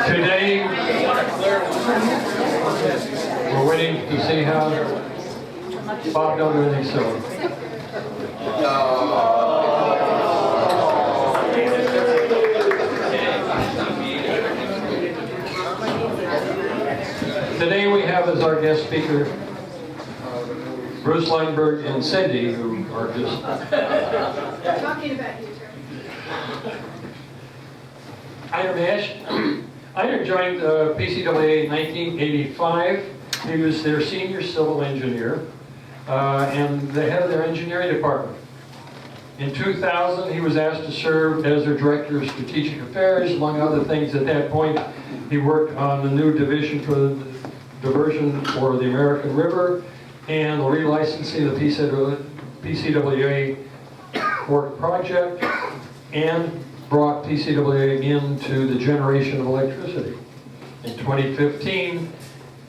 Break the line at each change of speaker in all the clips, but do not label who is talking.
Today, we're waiting to see how Bob don't do anything silly. Today we have as our guest speaker Bruce Lundberg and Cindy, who are just
talking about you.
Einar Mash. Einar joined PCAA in 1985. He was their senior civil engineer and the head of their engineering department. In 2000, he was asked to serve as their director of strategic affairs. Among other things, at that point, he worked on the new division for the diversion for the American River and the relicensing of the PCAA work project, and brought PCAA into the generation of electricity. In 2015,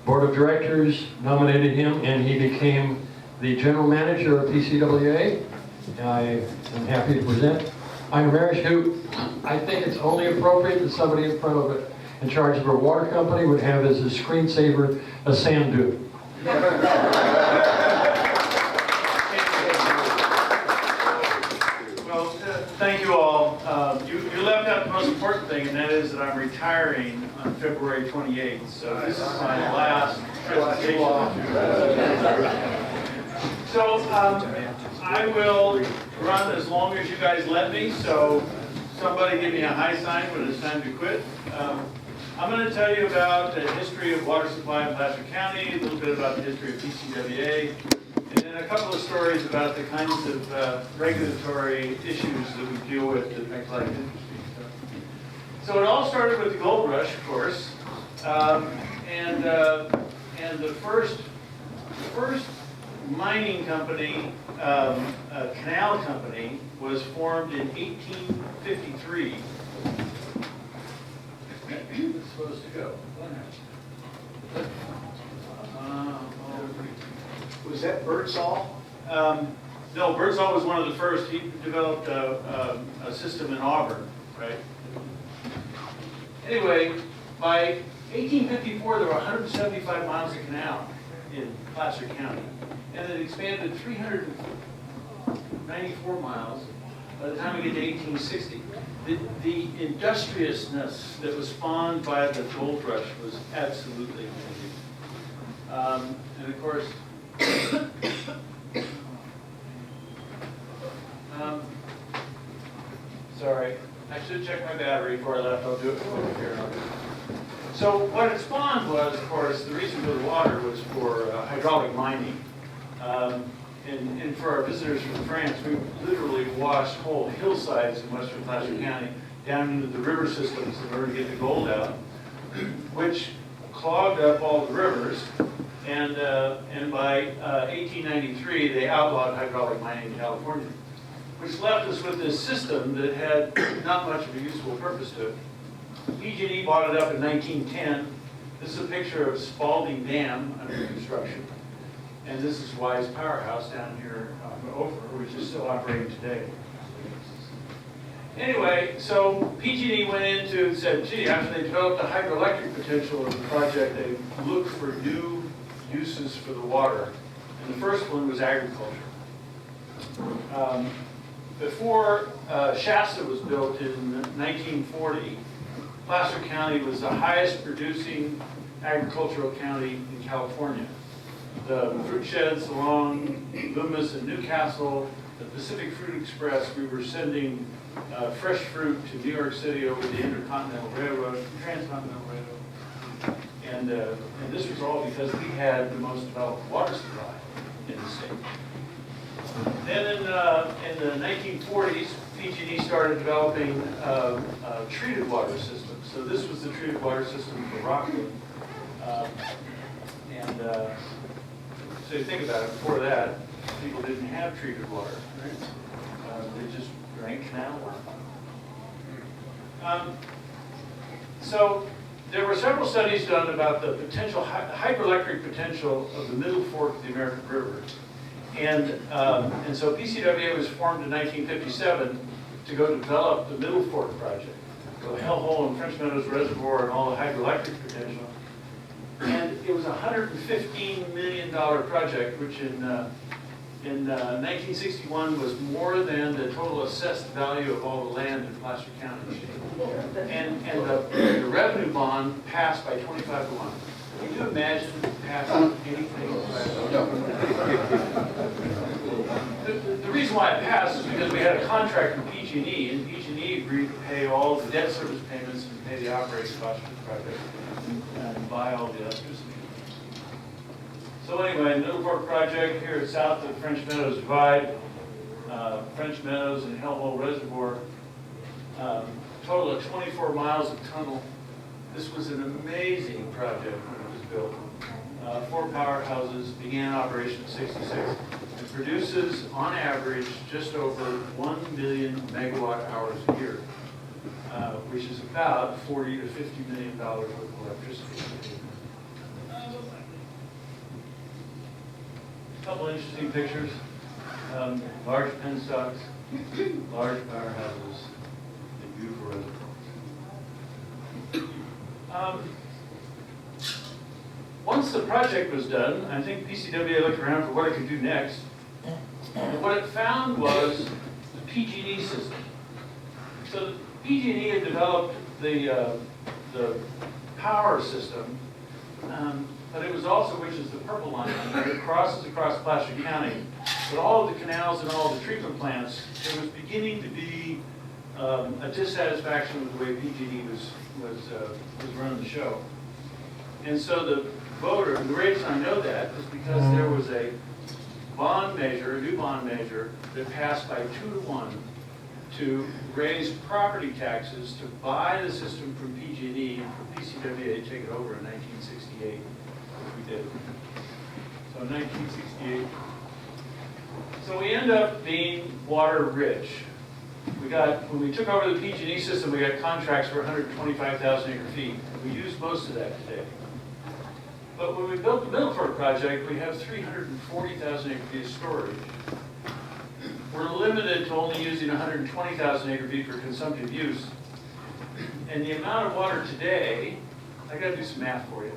Board of Directors nominated him and he became the general manager of PCAA. I am happy to present Einar Marish, who I think it's only appropriate that somebody in front of it, in charge of a water company, would have as a screensaver a sand dune.
Thank you all. You left out the most important thing, and that is that I'm retiring on February 28th. So this is my last presentation. So I will run as long as you guys let me. So somebody give me a high sign when it's time to quit. I'm going to tell you about the history of water supply in Placer County, a little bit about the history of PCAA, and then a couple of stories about the kinds of regulatory issues that we deal with that make life interesting. So it all started with the gold rush, of course, and the first mining company, canal company, was formed in 1853. It's supposed to go.
Was that Birdsall?
No, Birdsall was one of the first. He developed a system in Auburn, right? Anyway, by 1854, there were 175 miles of canal in Placer County, and it expanded 394 miles by the time we get to 1860. The industriousness that was spawned by the gold rush was absolutely amazing. And of course, sorry, I should check my battery before I left. I'll do it over here. So what it spawned was, of course, the reason for the water was for hydraulic mining. And for our visitors from France, we literally washed whole hillsides in western Placer County down into the river systems in order to get the gold out, which clogged up all the rivers. And by 1893, they outlawed hydraulic mining in California, which left us with this system that had not much of a useful purpose to it. PG&E bought it up in 1910. This is a picture of Spalding Dam under construction. And this is Wise Powerhouse down here on Ophir, which is still operating today. Anyway, so PG&E went into and said, gee, after they developed the hydroelectric potential of the project, they looked for new uses for the water. And the first one was agriculture. Before Shasta was built in 1940, Placer County was the highest producing agricultural county in California. The fruit sheds along Loomis and Newcastle, the Pacific Fruit Express, we were sending fresh fruit to New York City over the Intercontinental Railroad, Transcontinental Railroad. And this was all because we had the most developed water supply in the state. Then in the 1940s, PG&E started developing treated water systems. So this was the treated water system for Rockland. So you think about it, before that, people didn't have treated water, right? They just drank canal water. So there were several studies done about the potential, hydroelectric potential of the Middle Fork of the American River. And so PCAA was formed in 1957 to go develop the Middle Fork project. the Hellhole and French Meadows Reservoir and all the hydroelectric potential. And it was a $115 million project, which in 1961 was more than the total assessed value of all the land in Placer County. And the revenue bond passed by 25 to 1. Can you imagine passing anything? The reason why it passed is because we had a contract with PG&E, and PG&E agreed to pay all the debt service payments and pay the operating costs for the project and buy all the electricity. So anyway, Middle Fork project here south of French Meadows Divide, French Meadows and Hellhole Reservoir, total of 24 miles of tunnel. This was an amazing project when it was built. 4 powerhouses, began operation in '66, and produces on average just over 1 million megawatt hours a year, which is about $40 to $50 million worth of electricity. A couple interesting pictures. Large penstocks, large powerhouses, and beautiful reservoirs. Once the project was done, I think PCWA looked around for what it could do next. And what it found was the PG&E system. So PG&E had developed the power system, but it was also, which is the purple line, it crosses across Placer County. But all of the canals and all of the treatment plants, there was beginning to be a dissatisfaction with the way PG&E was running the show. And so the voter, and the reason I know that is because there was a bond measure, a new bond measure, that passed by 2 to 1 to raise property taxes to buy the system from PG&E and for PCWA to take it over in 1968, which we did. So in 1968. So we end up being water rich. When we took over the PG&E system, we got contracts for 125,000 acre feet. We use most of that today. But when we built the Middle Fork project, we have 340,000 acre feet of storage. We're limited to only using 120,000 acre feet for consumptive use. And the amount of water today, I gotta do some math for you.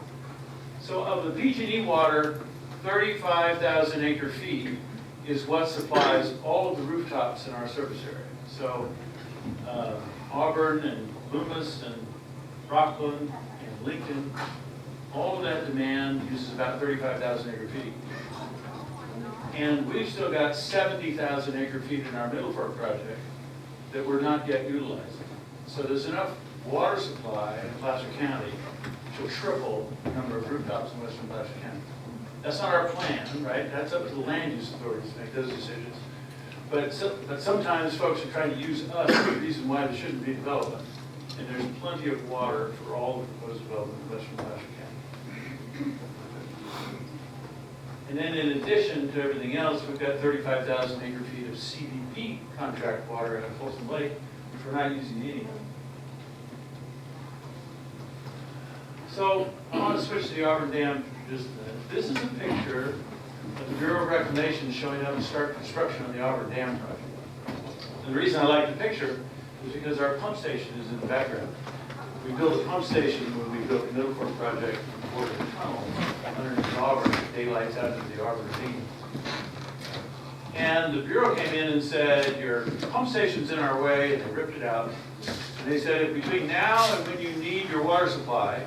So of the PG&E water, 35,000 acre feet is what supplies all of the rooftops in our service area. So Auburn and Loomis and Rockland and Lincoln, all of that demand uses about 35,000 acre feet. And we've still got 70,000 acre feet in our Middle Fork project that we're not yet utilizing. So there's enough water supply in Placer County to triple the number of rooftops in western Placer County. That's not our plan, right? That's up to the land use authorities to make those decisions. But sometimes folks are trying to use us as the reason why there shouldn't be development. And there's plenty of water for all the proposed development in western Placer County. And then in addition to everything else, we've got 35,000 acre feet of CDP contract water at Folsom Lake, which we're not using any of. So I want to switch to the Auburn Dam for just a minute. This is a picture of the Bureau of Reclamation showing how to start construction on the Auburn Dam project. And the reason I like the picture is because our pump station is in the background. We built a pump station when we built the Middle Fork project for the tunnel underneath Auburn, daylights out into the Auburn ravine. And the Bureau came in and said, your pump station's in our way, and they ripped it out. And they said, if between now and when you need your water supply,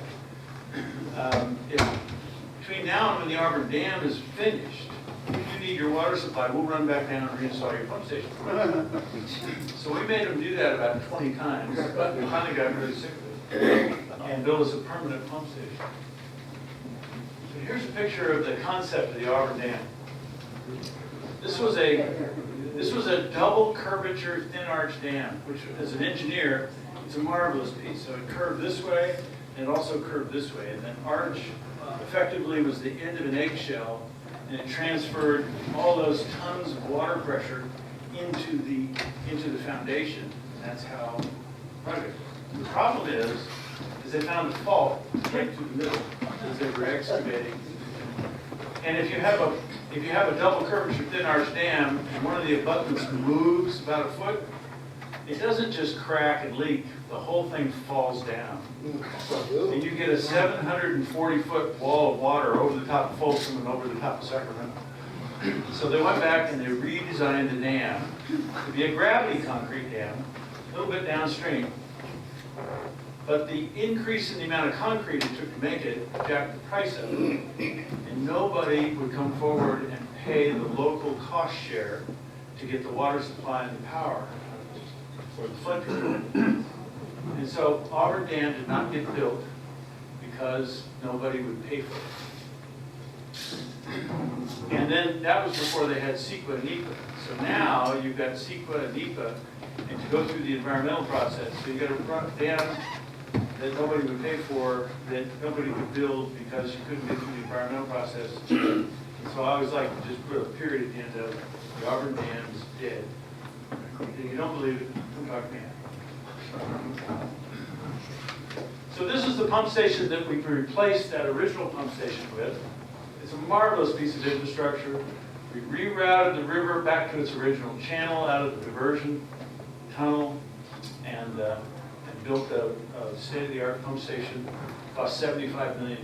between now and when the Auburn Dam is finished, if you need your water supply, we'll run back down and reinstall your pump station. So we made them do that about 20 times, but we finally got really sick of it and built us a permanent pump station. So here's a picture of the concept of the Auburn Dam. This was a double curvature thin arch dam, which as an engineer, it's a marvelous piece. So it curved this way and it also curved this way. And then arch effectively was the end of an eggshell, and it transferred all those tons of water pressure into the foundation. And that's how the project worked. The problem is they found a fault right through the middle as they were excavating. And if you have a double curvature thin arch dam and one of the abutments moves about a foot, it doesn't just crack and leak, the whole thing falls down. And you get a 740-foot wall of water over the top of Folsom and over the top of Sacramento. So they went back and they redesigned the dam to be a gravity concrete dam, a little bit downstream. But the increase in the amount of concrete it took to make it jacked the price up. And nobody would come forward and pay the local cost share to get the water supply and the power for the flood control. And so Auburn Dam did not get built because nobody would pay for it. And then that was before they had CEQA and NEPA. So now you've got CEQA and NEPA, and to go through the environmental process, so you've got a dam that nobody would pay for, that nobody could build because you couldn't get through the environmental process. And so I always like to just put a period at the end of the Auburn Dam is dead. If you don't believe it, come talk to me. So this is the pump station that we replaced that original pump station with. It's a marvelous piece of infrastructure. We rerouted the river back to its original channel out of the diversion tunnel and built a state-of-the-art pump station. Cost $75 million.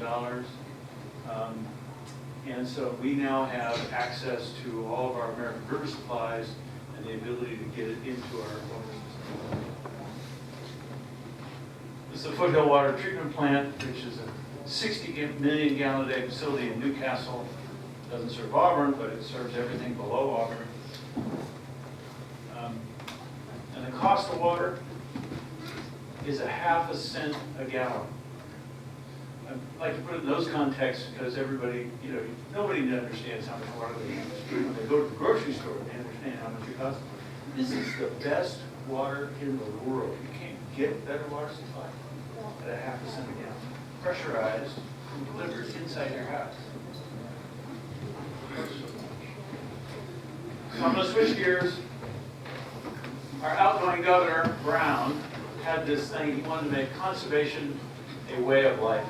And so we now have access to all of our American River supplies and the ability to get it into our water system. This is the Foothill Water Treatment Plant, which is a 60 million gallon a day facility in Newcastle. Doesn't serve Auburn, but it serves everything below Auburn. And the cost of water is ½ cent a gallon. I like to put it in those contexts because everybody, nobody understands how much water they use. When they go to the grocery store, they understand how much it costs. This is the best water in the world. You can't get better water supply at ½ cent a gallon. Pressurized and delivered inside your house. So I'm going to switch gears. Our outgoing governor, Brown, had this thing. He wanted to make conservation a way of life.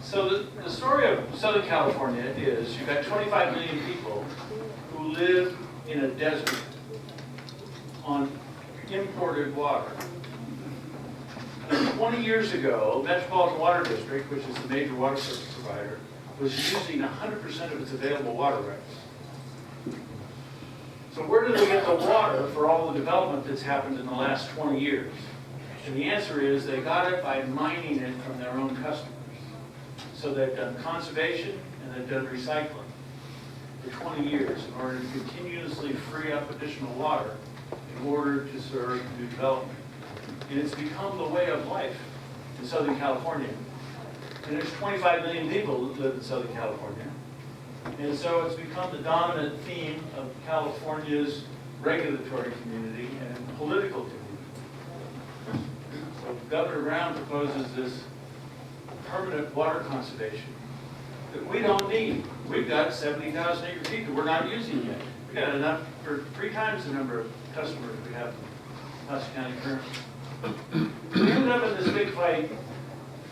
So the story of Southern California is you've got 25 million people who live in a desert on imported water. And 20 years ago, Metropolitan Water District, which is the major water service provider, was using 100% of its available water rights. So where did they get the water for all the development that's happened in the last 20 years? And the answer is they got it by mining it from their own customers. So they've done conservation and they've done recycling for 20 years in order to continuously free up additional water in order to serve new development. And it's become the way of life in Southern California. And there's 25 million people that live in Southern California. And so it's become the dominant theme of California's regulatory community and political community. So Governor Brown proposes this permanent water conservation that we don't need. We've got 70,000 acre feet that we're not using yet. We've got enough for 3 times the number of customers we have in Placer County currently. We ended up in this big fight.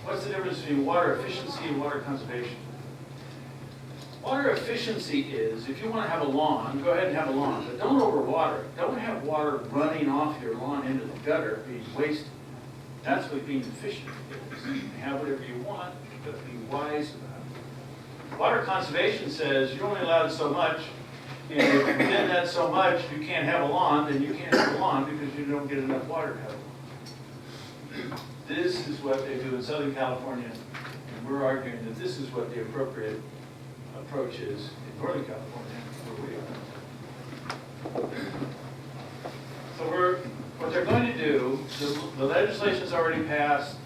What's the difference between water efficiency and water conservation? Water efficiency is, if you want to have a lawn, go ahead and have a lawn, but don't overwater it. Don't have water running off your lawn into the gutter being wasted. That's what being efficient is. You can have whatever you want, but be wise about it. Water conservation says you're only allowed so much, and if within that so much you can't have a lawn, then you can't have a lawn because you don't get enough water to have a lawn. This is what they do in Southern California, and we're arguing that this is what the appropriate approach is in Northern California, where we are. So what they're going to do, the legislation's already passed,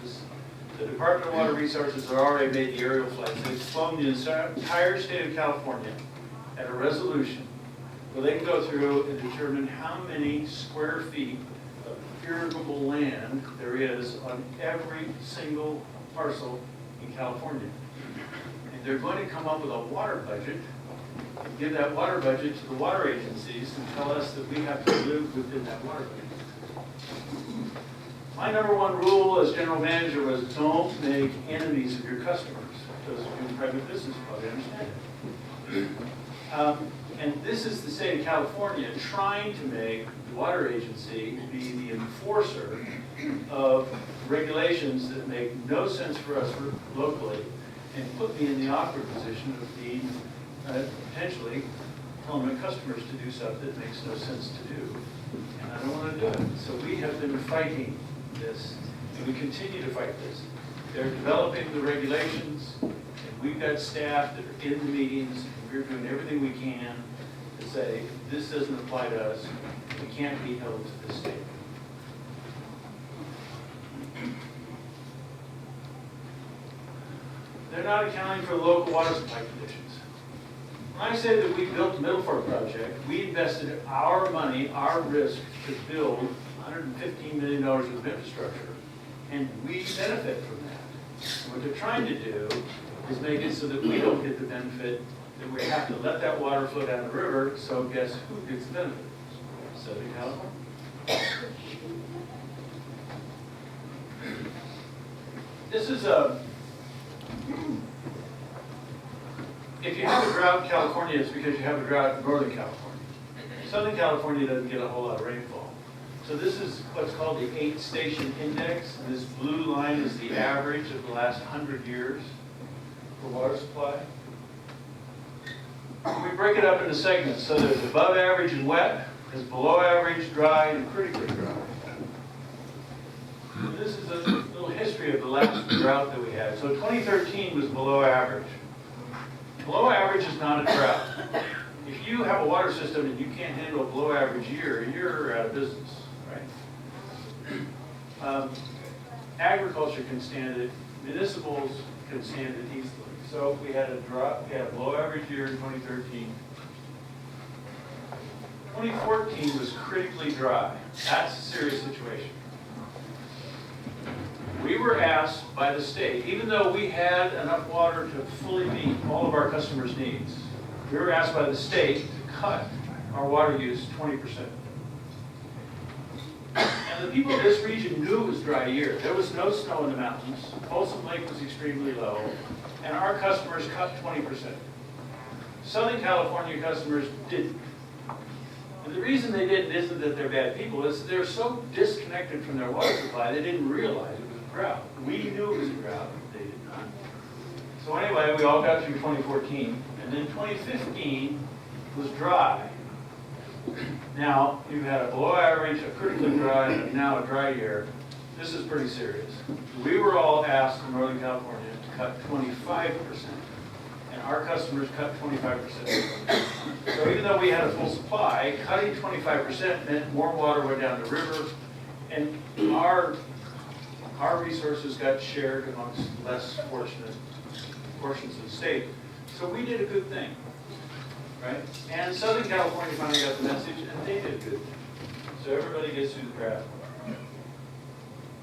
the Department of Water Resources have already made the aerial flights. They've flown the entire state of California at a resolution where they can go through and determine how many square feet of irrigable land there is on every single parcel in California. And they're going to come up with a water budget and give that water budget to the water agencies and tell us that we have to live within that water budget. My number one rule as general manager was don't make enemies of your customers. Those of you in private business probably understand it. And this is the state of California trying to make the water agency be the enforcer of regulations that make no sense for us locally, and put me in the awkward position of being potentially telling my customers to do stuff that makes no sense to do. And I don't want to do it. So we have been fighting this, and we continue to fight this. They're developing the regulations, and we've got staff that are in the meetings, and we're doing everything we can to say, this doesn't apply to us, we can't be held to this standard. They're not accounting for the local water supply conditions. When I say that we built the Middle Fork project, we invested our money, our risk, to build $115 million of infrastructure, and we benefit from that. And what they're trying to do is make it so that we don't get the benefit, that we have to let that water flow down the river, so guess who gets the benefit? Southern California. This is if you have a drought in California, it's because you have a drought in Northern California. Southern California doesn't get a whole lot of rainfall. So this is what's called the 8-station index. And this blue line is the average of the last 100 years for water supply. We break it up into segments. So there's above average and wet, there's below average, dry, and critically dry. So this is a little history of the last drought that we had. So 2013 was below average. Below average is not a drought. If you have a water system and you can't handle a below average year, you're out of business, right? Agriculture can stand it. Municipals can stand it easily. So we had a drought, we had a below average year in 2013. 2014 was critically dry. That's a serious situation. We were asked by the state, even though we had enough water to fully meet all of our customers' needs, we were asked by the state to cut our water use 20%. And the people of this region knew it was a dry year. There was no snow in the mountains. Folsom Lake was extremely low. And our customers cut 20%. Southern California customers didn't. And the reason they didn't isn't that they're bad people, it's they're so disconnected from their water supply, they didn't realize it was a drought. We knew it was a drought, they did not. So anyway, we all got through 2014, and then 2015 was dry. Now, you've had a below average, a critically dry, and now a dry year. This is pretty serious. We were all asked in Northern California to cut 25%. And our customers cut 25%. So even though we had a full supply, cutting 25% meant more water went down the river, and our resources got shared amongst less fortunate portions of the state. So we did a good thing, right? And Southern California finally got the message, and they did a good thing. So everybody gets through the crowd.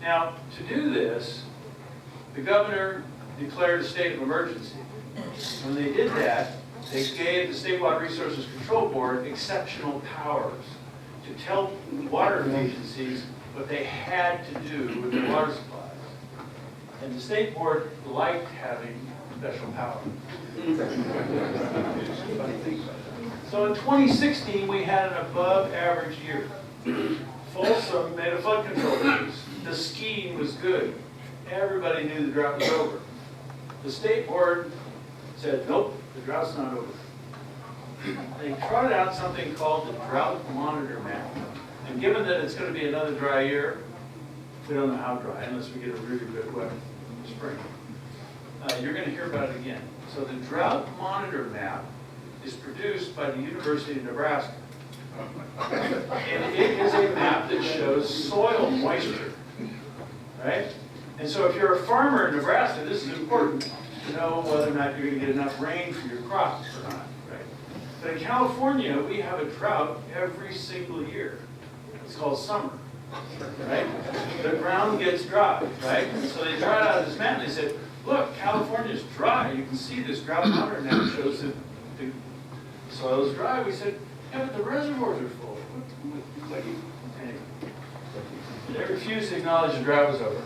Now, to do this, the governor declared a state of emergency. When they did that, they gave the State Water Resources Control Board exceptional powers to tell water agencies what they had to do with their water supplies. And the State Board liked having special power. So in 2016, we had an above average year. Folsom made a flood control release. The skiing was good. Everybody knew the drought was over. The State Board said, nope, the drought's not over. They trotted out something called the Drought Monitor Map. And given that it's going to be another dry year, we don't know how dry, unless we get a really good wet spring. You're going to hear about it again. So the Drought Monitor Map is produced by the University of Nebraska. And it is a map that shows soil moisture, right? And so if you're a farmer in Nebraska, this is important to know whether or not you're going to get enough rain for your crops or not, right? But in California, we have a drought every single year. It's called summer, right? The ground gets dry, right? So they tried out this map and they said, look, California's dry. You can see this drought monitor map shows that the soil is dry. We said, yeah, but the reservoirs are full. Anyway, they refused to acknowledge the drought was over.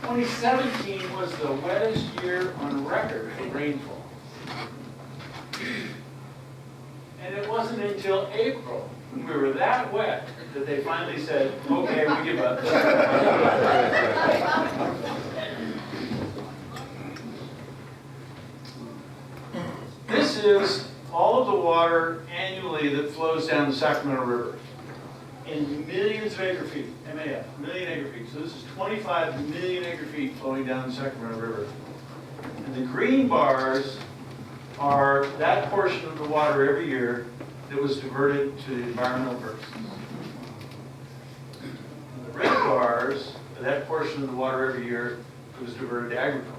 2017 was the wettest year on record for rainfall. And it wasn't until April, when we were that wet, that they finally said, okay, we give up. This is all of the water annually that flows down the Sacramento River in millions of acre feet, MAF, million acre feet. So this is 25 million acre feet flowing down the Sacramento River. And the green bars are that portion of the water every year that was diverted to environmental purposes. And the red bars are that portion of the water every year that was diverted to agriculture.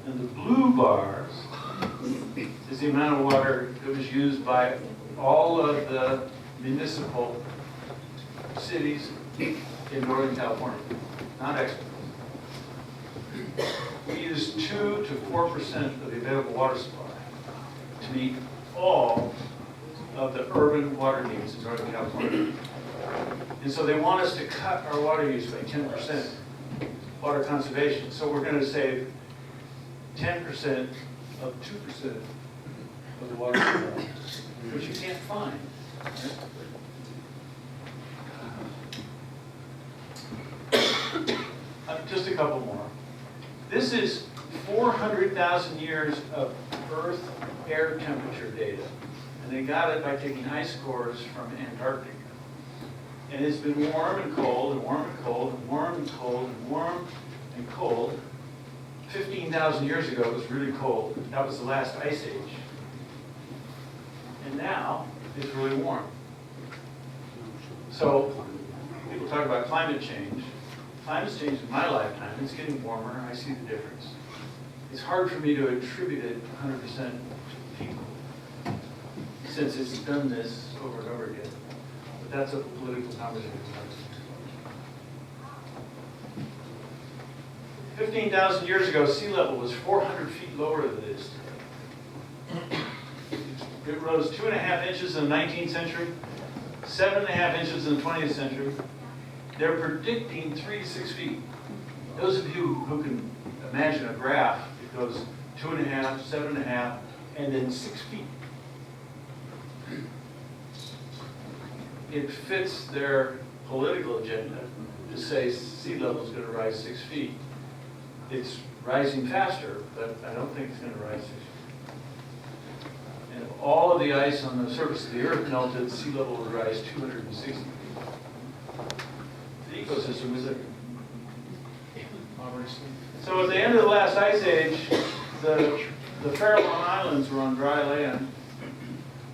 And the blue bars is the amount of water that was used by all of the municipal cities in Northern California, not exports. We use 2 to 4% of the available water supply to meet all of the urban water needs in Northern California. And so they want us to cut our water use by 10%, water conservation. So we're going to save 10% of 2% of the water supply, which you can't find. Just a couple more. This is 400,000 years of Earth air temperature data. And they got it by taking ice cores from Antarctica. And it's been warm and cold and warm and cold and warm and cold and warm and cold. 15,000 years ago it was really cold. That was the last ice age. And now it's really warm. So people talk about climate change. Climate's changed in my lifetime. It's getting warmer. I see the difference. It's hard for me to attribute it 100% to people, since it's done this over and over again. But that's a political conversation. 15,000 years ago, sea level was 400 feet lower than it is today. It rose 2.5 inches in the 19th century, 7.5 inches in the 20th century. They're predicting 3 to 6 feet. Those of you who can imagine a graph, it goes 2.5, 7.5, and then 6 feet. It fits their political agenda to say sea level is going to rise 6 feet. It's rising faster, but I don't think it's going to rise 6 feet. And if all of the ice on the surface of the Earth melted, sea level would rise 260 feet. The ecosystem is there. So at the end of the last ice age, the Farallon Islands were on dry land.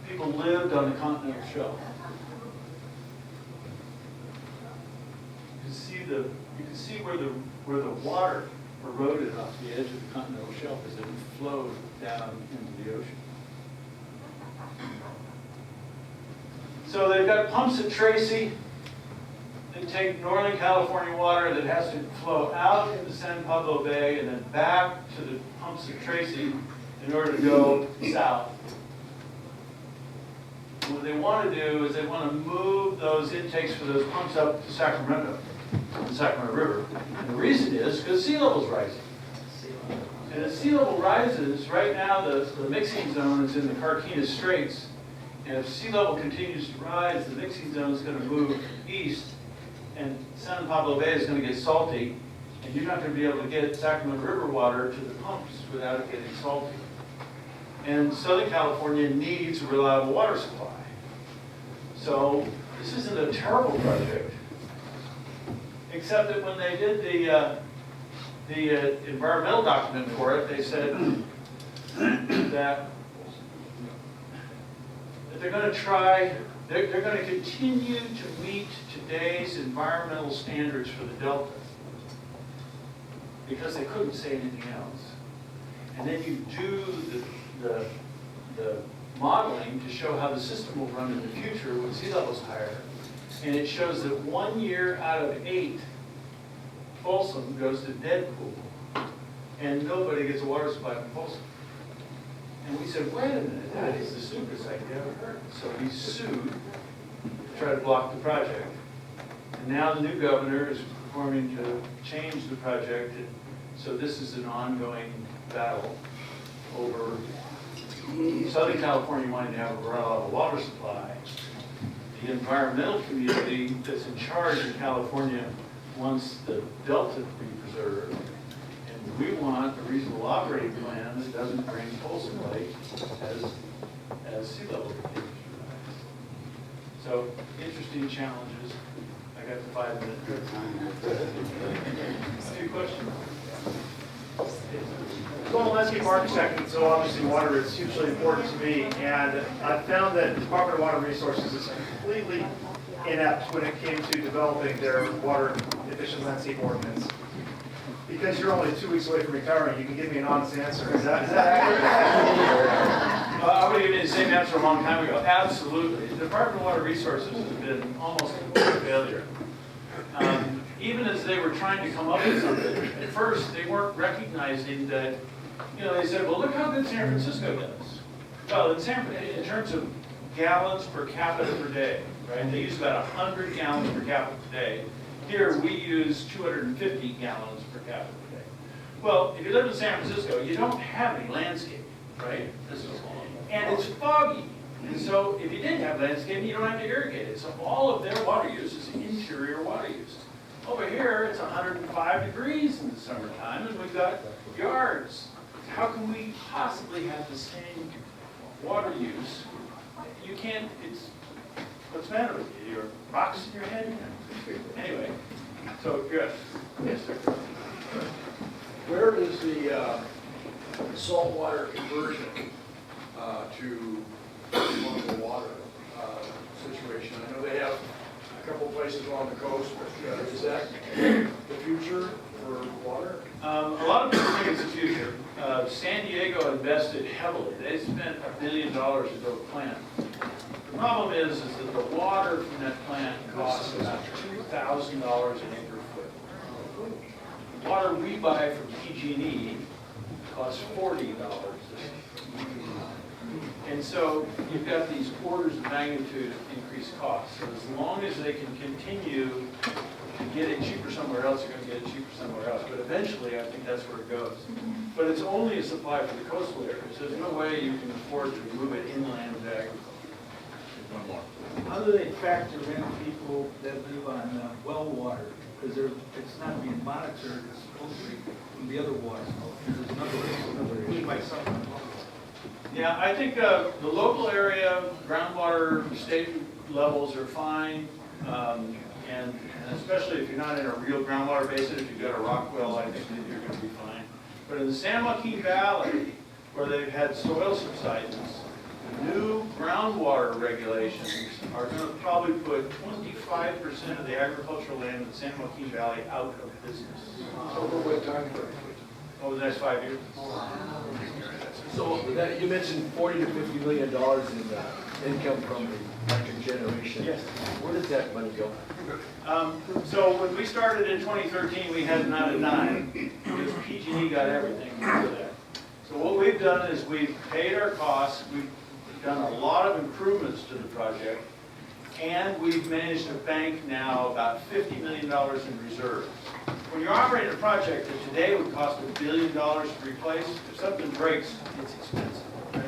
People lived on the continental shelf. You can see where the water eroded off the edge of the continental shelf as it flowed down into the ocean. So they've got pumps at Tracy. They take Northern California water that has to flow out into San Pablo Bay and then back to the pumps at Tracy in order to go south. And what they want to do is they want to move those intakes for those pumps up to Sacramento, the Sacramento River. And the reason is because sea level's rising. And as sea level rises, right now the mixing zone is in the Carquinez Straits. And if sea level continues to rise, the mixing zone is going to move east. And San Pablo Bay is going to get salty, and you're not going to be able to get Sacramento River water to the pumps without it getting salty. And Southern California needs a reliable water supply. So this isn't a terrible project, except that when they did the environmental document for it, they said that they're going to try. They're going to continue to meet today's environmental standards for the Delta because they couldn't say anything else. And then you do the modeling to show how the system will run in the future when sea level's higher. And it shows that 1 year out of 8, Folsom goes to dead pool, and nobody gets a water supply from Folsom. And we said, wait a minute, that is the stupidest idea I've ever heard. So we sued to try to block the project. And now the new governor is performing to change the project. And so this is an ongoing battle over Southern California wanting to have a reliable water supply. The environmental community that's in charge in California wants the delta to be preserved. And we want a reasonable operating plan that doesn't bring Folsom Lake as sea level continues to rise. So, interesting challenges. I got the 5 minutes. A few questions?
So I'm a landscape architect, and so obviously water is hugely important to me, and I found that the Department of Water Resources is completely inept when it came to developing their water efficient landscape ordinance. Because you're only 2 weeks away from retiring, you can give me an honest answer. Is that accurate?
I would have given you the same answer a long time ago. Absolutely. The Department of Water Resources has been almost a complete failure. Even as they were trying to come up with something, at first they weren't recognizing that, they said, well, look how good San Francisco does. Well, in terms of gallons per capita per day, right? They use about 100 gallons per capita per day. Here, we use 250 gallons per capita per day. Well, if you live in San Francisco, you don't have any landscape, right? And it's foggy. And so if you did have landscaping, you don't have to irrigate it. So all of their water use is interior water use. Over here, it's 105 degrees in the summertime, and we've got yards. How can we possibly have the same water use? You can't, what's the matter with you? Your box in your head? Anyway, so good. Yes, sir.
Where is the saltwater conversion to potable water situation? I know they have a couple places along the coast, but is that the future for water?
A lot of people think it's the future. San Diego invested heavily. They spent $1 billion to build a plant. The problem is that the water from that plant costs about $2,000 an acre foot. The water we buy from PG&E costs $40. And so you've got these orders of magnitude of increased costs. So as long as they can continue to get it cheaper somewhere else, you're going to get it cheaper somewhere else. But eventually, I think that's where it goes. But it's only a supply for the coastal areas. There's no way you can afford to move it inland to agriculture. One more.
How do they factor in people that live on well water? Because it's not being monitored, it's supposed to be from the other water. There's another issue by someone.
Yeah, I think the local area groundwater state levels are fine, and especially if you're not in a real groundwater basin, if you've got a rock well, I think that you're going to be fine. But in the San Joaquin Valley, where they've had soil subsidence, new groundwater regulations are going to probably put 25% of the agricultural land in the San Joaquin Valley out of business.
Over what time frame?
Over the next 5 years.
So you mentioned $40 to $50 million in income from the electric generation.
Yes.
Where does that money go?
So when we started in 2013, we had not a dime because PG&E got everything for that. So what we've done is we've paid our costs, we've done a lot of improvements to the project, and we've managed to bank now about $50 million in reserves. When you're operating a project that today would cost $1 billion to replace, if something breaks, it's expensive. Right?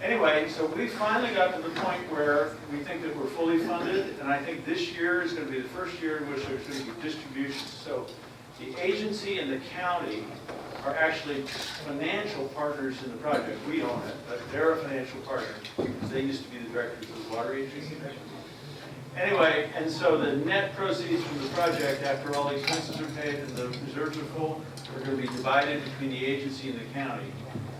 Anyway, so we finally got to the point where we think that we're fully funded, and I think this year is going to be the first year in which there's going to be distributions. So the agency and the county are actually financial partners in the project. We own it, but they're a financial partner because they used to be the directors of the water agency. Anyway, and so the net proceeds from the project, after all the expenses are paid and the reserves are full, are going to be divided between the agency and the county.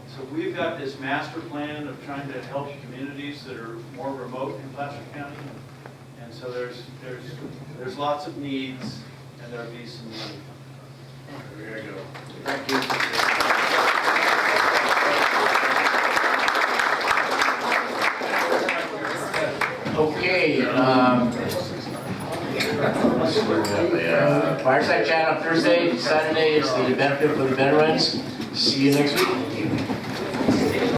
So we've got this master plan of trying to help communities that are more remote in Placer County. And so there's lots of needs, and there'll be some money.
There you go.
Thank you.
Okay, Fireside Chat on Thursday, Saturday is the benefit for the veterans. See you next week.